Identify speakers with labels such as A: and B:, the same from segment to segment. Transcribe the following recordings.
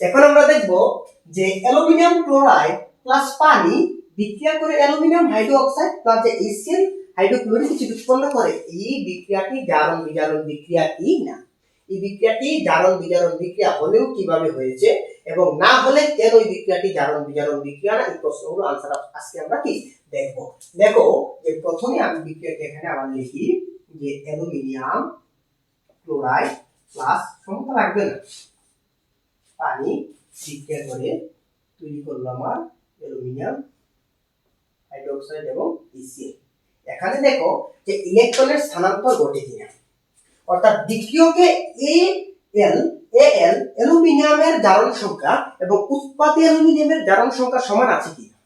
A: এখন আমরা দেখব যে অ্যালুমিনিয়াম ক্লোরাইড প্লাস পানি বিক্রিয়া করে অ্যালুমিনিয়াম হাইড্রোক্সাইড প্লাস যে HCl হাইড্রোক্লোরিক অ্যাসিড উৎপন্ন করে। এই বিক্রিয়াটি জারণ বিজারণ বিক্রিয়া কি না? এই বিক্রিয়াটি জারণ বিজারণ বিক্রিয়া হলেও কিভাবে হয়েছে এবং না হলে কেন এই বিক্রিয়াটি জারণ বিজারণ বিক্রিয়া না, এই প্রশ্নগুলো আনসার আজকে আমরা কি দেখব। দেখো যে প্রথমে আমি বিক্রিয়াটি এখানে আবার লিখি যে অ্যালুমিনিয়াম ক্লোরাইড প্লাস সমতা রাখবে না পানি বিক্রিয়া করে তৈরি করলো আমার অ্যালুমিনিয়াম হাইড্রোক্সাইড এবং HCl। এখানে দেখো যে ইলেকট্রনের স্থানান্তর ঘটে কিনা, অর্থাৎ বিক্রিয়কে Al অ্যালুমিনিয়ামের জারণ সংখ্যা এবং উৎপাদে অ্যালুমিনিয়ামের জারণ সংখ্যা সমান আছে কিনা,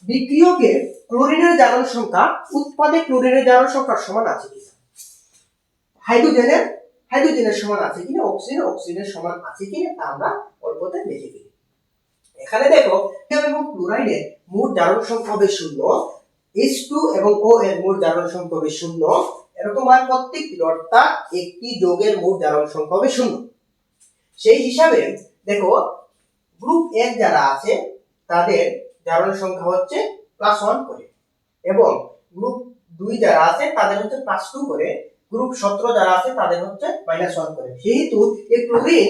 A: বিক্রিয়কে ক্লোরিনের জারণ সংখ্যা উৎপাদে ক্লোরিনের জারণ সংখ্যা সমান আছে কিনা, হাইড্রোজেনের সমান আছে কিনা, অক্সিজেনের সমান আছে কিনা তা আমরা অল্পতে দেখে দিই। এখানে দেখো এবং ক্লোরাইডের মোট জারণ সংখ্যা হবে 0, H2 এবং O এর মোট জারণ সংখ্যা হবে 0, এরকম আর প্রত্যেকটি অর্থাৎ একটি যৌগের মোট জারণ সংখ্যা হবে 0। সেই হিসাবে দেখো গ্রুপ 1 যারা আছে তাদের জারণ সংখ্যা হচ্ছে +1 করে এবং গ্রুপ 2 যারা আছে তাদের হচ্ছে +2 করে, গ্রুপ 17 যারা আছে তাদের হচ্ছে -1 করে। যেহেতু এই ক্লোরিন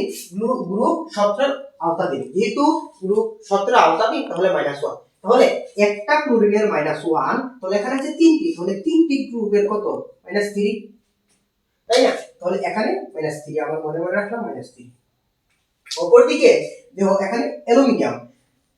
A: গ্রুপ 17 আওতাধীন, যেহেতু গ্রুপ 17 আওতাধীন তাহলে -1, তাহলে একটা ক্লোরিনের -1, তাহলে এখানে আছে তিনটি, তাহলে তিনটি গ্রুপের কত -3, তাই না? তাহলে এখানে -3 আমরা মনে মনে রাখলাম -3। অপরদিকে দেখো এখানে অ্যালুমিনিয়াম,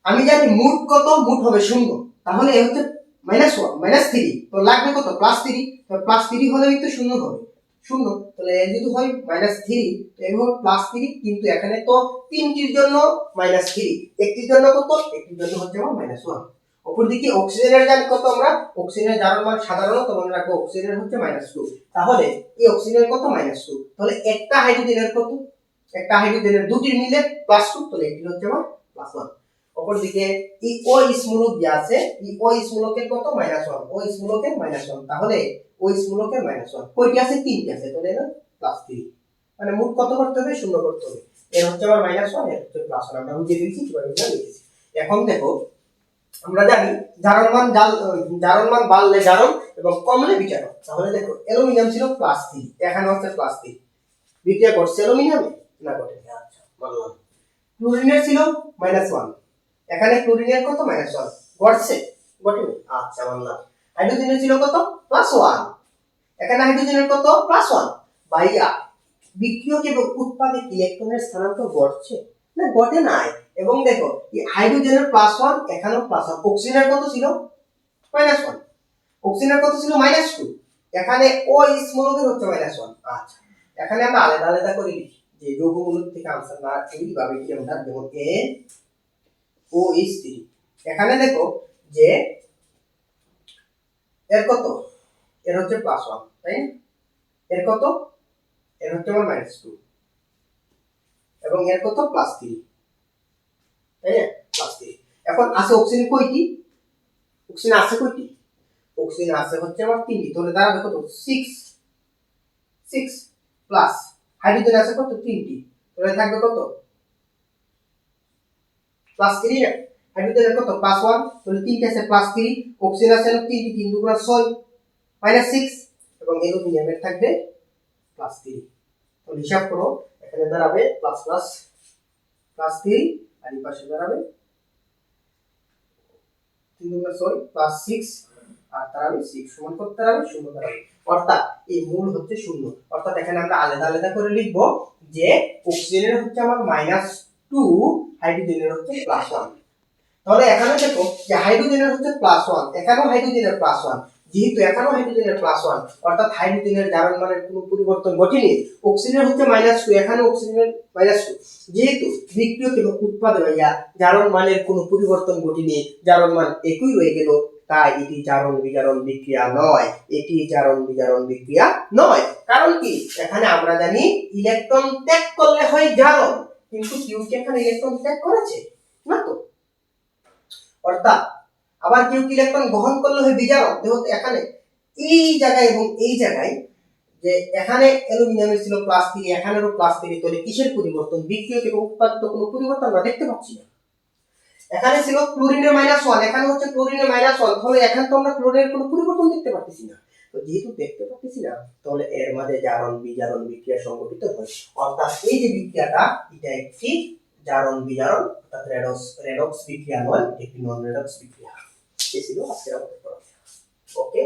A: আমি জানি মোট কত, মোট হবে 0, তাহলে এ হচ্ছে -3, তো লাগবে কত +3, তো +3 হলেই তো 0 হবে 0, তাহলে যদি হয় -3 তো এই হবে +3, কিন্তু এখানে তো তিনটির জন্য -3, একটির জন্য কত, একটির জন্য হচ্ছে আমার -1। অপরদিকে অক্সিজেনের জানি কত, আমরা অক্সিজেনের জারণ মান সাধারণত মনে রাখবো অক্সিজেনের হচ্ছে -2, তাহলে এই অক্সিজেনের কত -2, তাহলে একটা হাইড্রোজেনের কত, একটা হাইড্রোজেনের দুটির মিলে +2, তাহলে এটি হচ্ছে আমার +1। অপরদিকে এই OH মূলক যে আছে, এই OH মূলকের কত -1, OH মূলকের -1, তাহলে OH মূলকের -1 কয়টি আছে, তিনটি আছে, তাহলে এটা +3, মানে মোট কত করতে হবে, 0 করতে হবে। এর হচ্ছে আমার -1, এর হচ্ছে +1, আমরা বুঝে ফেলছি কিভাবে এটা লিখেছি। এখন দেখো আমরা জানি জারণ মান বাড়লে জারণ এবং কমলে বিজারণ। তাহলে দেখো অ্যালুমিনিয়াম ছিল +3, এখানে হচ্ছে +3, বিক্রিয়া করছে অ্যালুমিনিয়ামে না ঘটে, আচ্ছা বললাম। ক্লোরিনের ছিল -1, এখানে ক্লোরিনের কত -1 ঘটছে, ঘটেনি, আচ্ছা বললাম। হাইড্রোজেনের ছিল কত +1, এখানে হাইড্রোজেনের কত +1, ভাইয়া বিক্রিয়ক এবং উৎপাদে ইলেকট্রনের স্থানান্তর ঘটছে না, ঘটে নাই। এবং দেখো এই হাইড্রোজেনের +1, এখানেও +1, অক্সিজেনের কত ছিল -1, অক্সিজেনের কত ছিল -2, এখানে OH মূলকের হচ্ছে -1। আচ্ছা এখানে আমরা আলাদা আলাদা করে লিখি যে যৌগ মূলক থেকে আনসার না এইভাবে কি আমরা, যেমন NOH3, এখানে দেখো যে এর কত, এর হচ্ছে +1, তাই না, এর কত, এর হচ্ছে আমার -2 এবং এর কত +3, তাই না, +3। এখন আছে অক্সিজেন কয়টি, অক্সিজেন আছে কয়টি, অক্সিজেন আছে হচ্ছে আমার 3টি, তাহলে দাঁড়াবে কত 6 প্লাস হাইড্রোজেন আছে কত 3টি, তাহলে থাকবে কত +3, হাইড্রোজেনের কত +1, তাহলে 3টি আছে +3, অক্সিজেন আছে 3টি, 3 2 6 -6 এবং অ্যালুমিনিয়ামের থাকবে +3। তাহলে হিসাব করো, এখানে দাঁড়াবে +3 আর এই পাশে দাঁড়াবে 3 2 6 +6 আর দাঁড়াবে 6, সমান করতে দাঁড়াবে 0 দাঁড়াবে, অর্থাৎ এই মূল হচ্ছে 0। অর্থাৎ এখানে আমরা আলাদা আলাদা করে লিখব যে অক্সিজেনের হচ্ছে আমার -2, হাইড্রোজেনের হচ্ছে +1। তাহলে এখানে দেখো যে হাইড্রোজেনের হচ্ছে +1, এখানেও হাইড্রোজেনের +1, যেহেতু এখানেও হাইড্রোজেনের +1, অর্থাৎ হাইড্রোজেনের জারণ মানের কোনো পরিবর্তন ঘটেনি। অক্সিজেনের হচ্ছে -2, এখানেও অক্সিজেনের -2, যেহেতু বিক্রিয়ক এবং উৎপাদে ভাইয়া জারণ মানের কোনো পরিবর্তন ঘটেনি, জারণ মান একই রয়ে গেল, তাই এটি জারণ বিজারণ বিক্রিয়া নয়, এটি জারণ বিজারণ বিক্রিয়া নয়। কারণ কি, এখানে আমরা জানি ইলেকট্রন ত্যাগ করলে হয় জারণ, কিন্তু কেউ কি এখানে ইলেকট্রন ত্যাগ করেছে না তো, অর্থাৎ আবার কেউ ইলেকট্রন গ্রহণ করলে হয় বিজারণ। দেখো এখানে এই জায়গায় এবং এই জায়গায় যে এখানে অ্যালুমিনিয়ামের ছিল +3, এখানেরও +3, তাহলে কিসের পরিবর্তন? বিক্রিয়ক এবং উৎপাদিত কোনো পরিবর্তন আমরা দেখতে পাচ্ছি না। এখানে ছিল ক্লোরিনের -1, এখানে হচ্ছে ক্লোরিনের -1, তাহলে এখানে তো আমরা ক্লোরিনের কোনো পরিবর্তন দেখতে পাচ্ছি না। তো যেহেতু দেখতে পাচ্ছি না, তাহলে এর মাঝে জারণ বিজারণ বিক্রিয়া সংঘটিত হয়। অর্থাৎ এই যে বিক্রিয়াটা, এটা একটি জারণ বিজারণ অর্থাৎ রেডক্স বিক্রিয়া নয়, একটি নন রেডক্স বিক্রিয়া। এই ছিল আজকের আমাদের পড়াশোনা। ওকে,